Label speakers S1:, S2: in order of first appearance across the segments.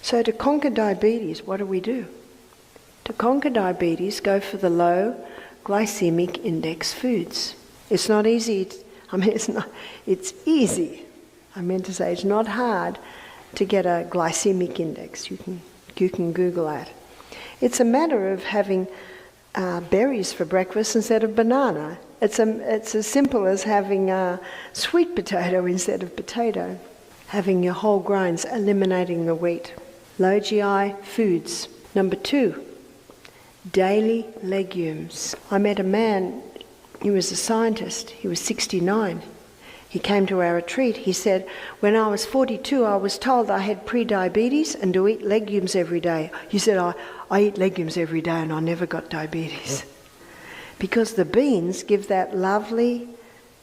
S1: So to conquer diabetes, what do? To conquer diabetes, go for the low glycemic index foods. It's not easy. It's easy. I meant to say it's not hard to get a glycemic index. You can Google that. It's a matter of having berries for breakfast instead of banana. It's as simple as having a sweet potato instead of potato. Having your whole grains, eliminating the wheat. Low GI foods. Number 2, daily legumes. I met a man, he was a scientist, he was 69. He came to our retreat. He said, when I was 42, I was told I had pre-diabetes and to eat legumes every day. He said, I eat legumes every day and I never got diabetes. Because the beans give that lovely,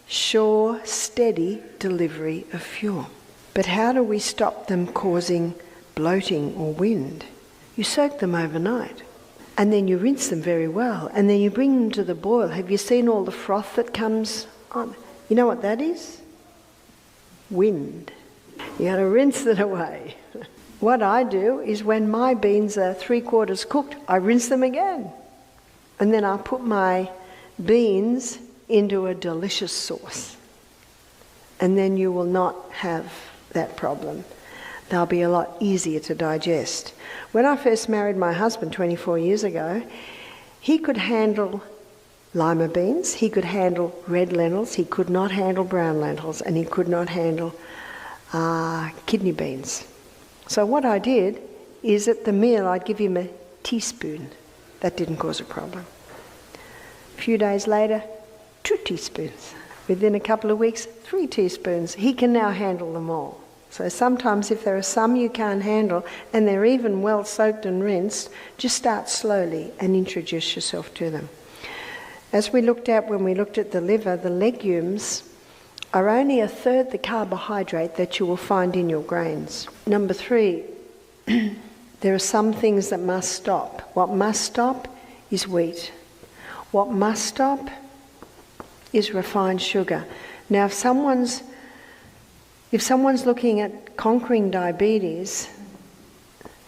S1: sure, steady delivery of fuel. But how do we stop them causing bloating or wind? You soak them overnight. And then you rinse them very well. And then you bring them to the boil. Have you seen all the froth that comes on? You know what that is? Wind. You got to rinse it away. What I do is when my beans are 3/4 cooked, I rinse them again. And then I put my beans into a delicious sauce. And then you will not have that problem. They'll be a lot easier to digest. When I first married my husband 24 years ago, he could handle lima beans, he could handle red lentils, he could not handle brown lentils, and he could not handle kidney beans. So what I did is at the meal I'd give him a teaspoon. That didn't cause a problem. A few days later, 2 teaspoons. Within a couple of weeks, 3 teaspoons. He can now handle them all. So sometimes if there are some you can't handle and they're even well soaked and rinsed, just start slowly and introduce yourself to them. As we looked at when we looked at the liver, the legumes are only 1/3 the carbohydrate that you will find in your grains. Number 3, there are some things that must stop. What must stop is wheat. What must stop is refined sugar. Now if someone's looking at conquering diabetes,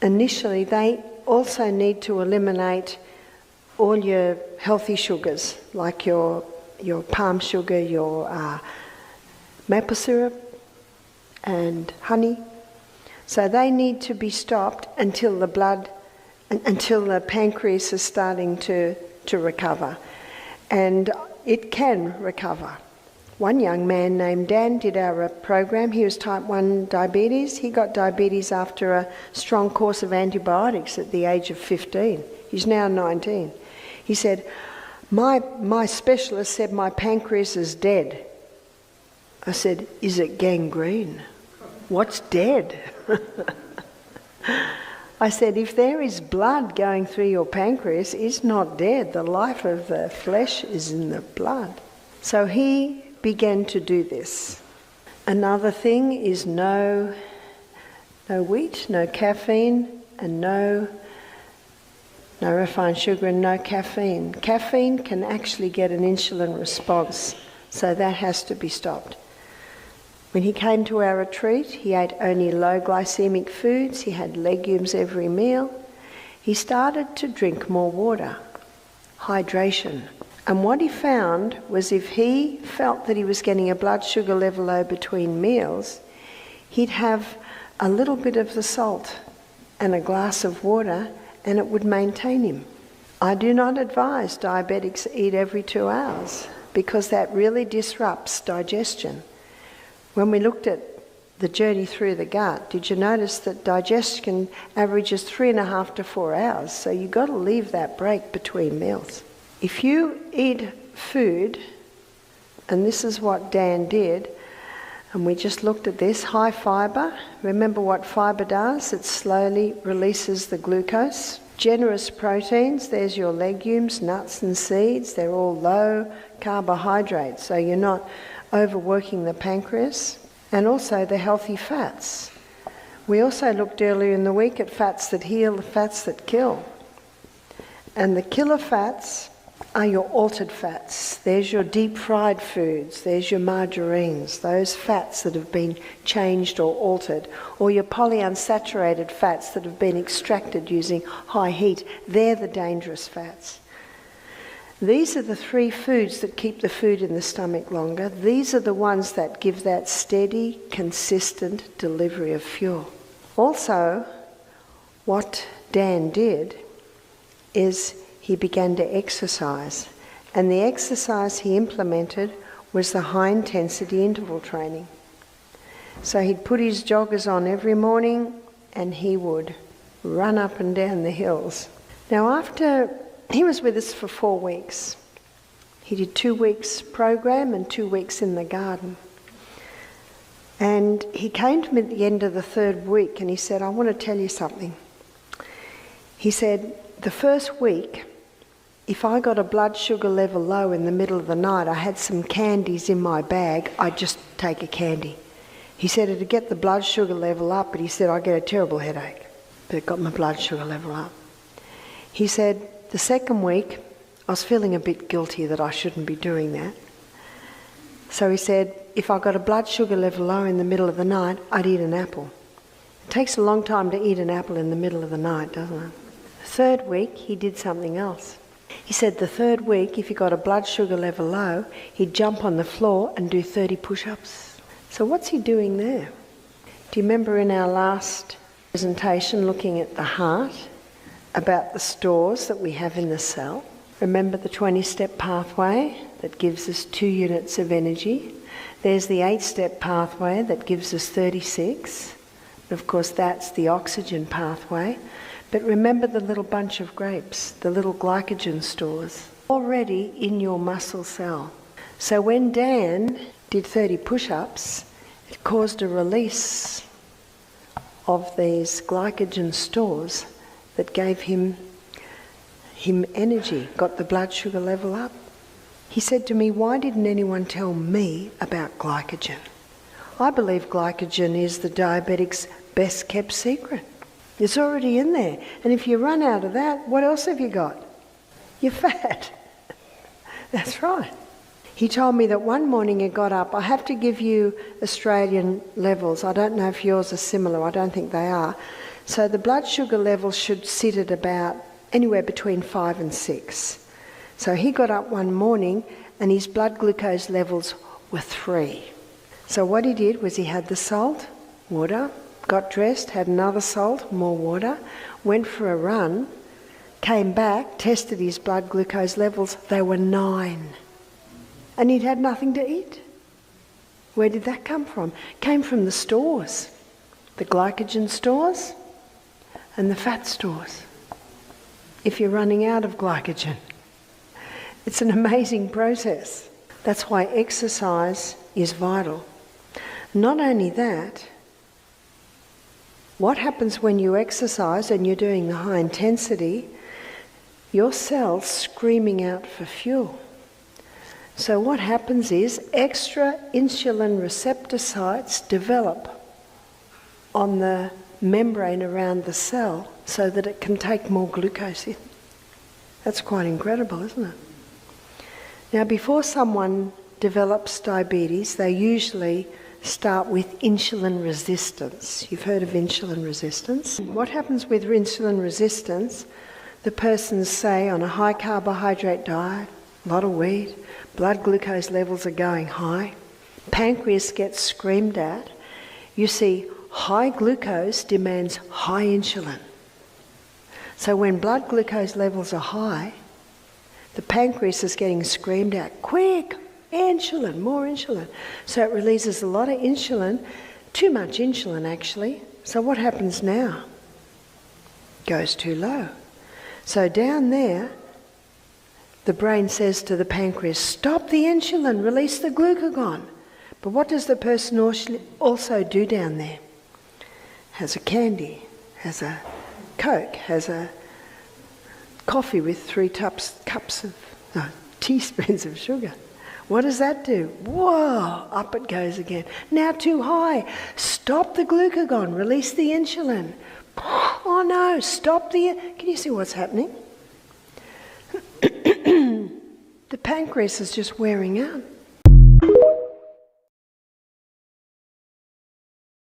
S1: initially they also need to eliminate all your healthy sugars, like your palm sugar, your maple syrup and honey. So they need to be stopped until the pancreas is starting to recover. And it can recover. One young man named Dan did our program. He was type 1 diabetes. He got diabetes after a strong course of antibiotics at the age of 15. He's now 19. He said, my specialist said my pancreas is dead. I said, is it gangrene? What's dead? I said, if there is blood going through your pancreas, it's not dead. The life of the flesh is in the blood. So he began to do this. Another thing is no wheat, no caffeine, and no refined sugar and no caffeine. Caffeine can actually get an insulin response, so that has to be stopped. When he came to our retreat, he ate only low glycemic foods, he had legumes every meal. He started to drink more water, hydration. And what he found was if he felt that he was getting a blood sugar level low between meals, he'd have a little bit of the salt and a glass of water and it would maintain him. I do not advise diabetics eat every 2 hours because that really disrupts digestion. When we looked at the journey through the gut, did you notice that digestion averages 3.5 to 4 hours? So you've got to leave that break between meals. If you eat food, and this is what Dan did, and we just looked at this, high fibre. Remember what fibre does? It slowly releases the glucose. Generous proteins, there's your legumes, nuts and seeds. They're all low carbohydrates, so you're not overworking the pancreas. And also the healthy fats. We also looked earlier in the week at fats that heal, fats that kill. And the killer fats are your altered fats. There's your deep fried foods. There's your margarines, those fats that have been changed or altered. Or your polyunsaturated fats that have been extracted using high heat. They're the dangerous fats. These are the three foods that keep the food in the stomach longer. These are the ones that give that steady, consistent delivery of fuel. Also, what Dan did is he began to exercise. And the exercise he implemented was the high-intensity interval training. So he'd put his joggers on every morning and he would run up and down the hills. Now after he was with us for 4 weeks, he did 2 weeks program and 2 weeks in the garden. And he came to me at the end of the 3rd week and he said, I want to tell you something. He said, the first week, if I got a blood sugar level low in the middle of the night, I had some candies in my bag, I'd just take a candy. He said it'd get the blood sugar level up, but he said I'd get a terrible headache. But it got my blood sugar level up. He said the second week, I was feeling a bit guilty that I shouldn't be doing that. So he said, if I got a blood sugar level low in the middle of the night, I'd eat an apple. It takes a long time to eat an apple in the middle of the night, doesn't it? The 3rd week, he did something else. He said the 3rd week, if he got a blood sugar level low, he'd jump on the floor and do 30 push-ups. So what's he doing there? Do you remember in our last presentation looking at the heart, about the stores that we have in the cell? Remember the 20-step pathway that gives us 2 units of energy? There's the 8-step pathway that gives us 36. Of course, that's the oxygen pathway. But remember the little bunch of grapes, the little glycogen stores, already in your muscle cell. So when Dan did 30 push-ups, it caused a release of these glycogen stores that gave him energy, got the blood sugar level up. He said to me, why didn't anyone tell me about glycogen? I believe glycogen is the diabetic's best kept secret. It's already in there. And if you run out of that, what else have you got? You're fat. That's right. He told me that one morning he got up. I have to give you Australian levels. I don't know if yours are similar. I don't think they are. So the blood sugar level should sit at about anywhere between 5 and 6. So he got up one morning and his blood glucose levels were 3. So what he did was he had the salt, water, got dressed, had another salt, more water, went for a run, came back, tested his blood glucose levels, they were 9. And he'd had nothing to eat. Where did that come from? Came from the stores, the glycogen stores and the fat stores. If you're running out of glycogen. It's an amazing process. That's why exercise is vital. Not only that, what happens when you exercise and you're doing the high intensity, your cells screaming out for fuel. So what happens is extra insulin receptor sites develop on the membrane around the cell so that it can take more glucose in. That's quite incredible, isn't it? Now, before someone develops diabetes, they usually start with insulin resistance. You've heard of insulin resistance. What happens with insulin resistance? The person's, say, on a high carbohydrate diet, a lot of wheat, blood glucose levels are going high, pancreas gets screamed at. You see, high glucose demands high insulin. So when blood glucose levels are high, the pancreas is getting screamed at, quick, insulin, more insulin. So it releases a lot of insulin, too much insulin actually. So what happens now? Goes too low. So down there, the brain says to the pancreas, stop the insulin, release the glucagon. But what does the person also do down there? Has a candy, has a Coke, has a coffee with 3 teaspoons of sugar. What does that do? Whoa, up it goes again. Now too high. Stop the glucagon, release the insulin. Oh no, stop the... Can you see what's happening? The pancreas is just wearing out.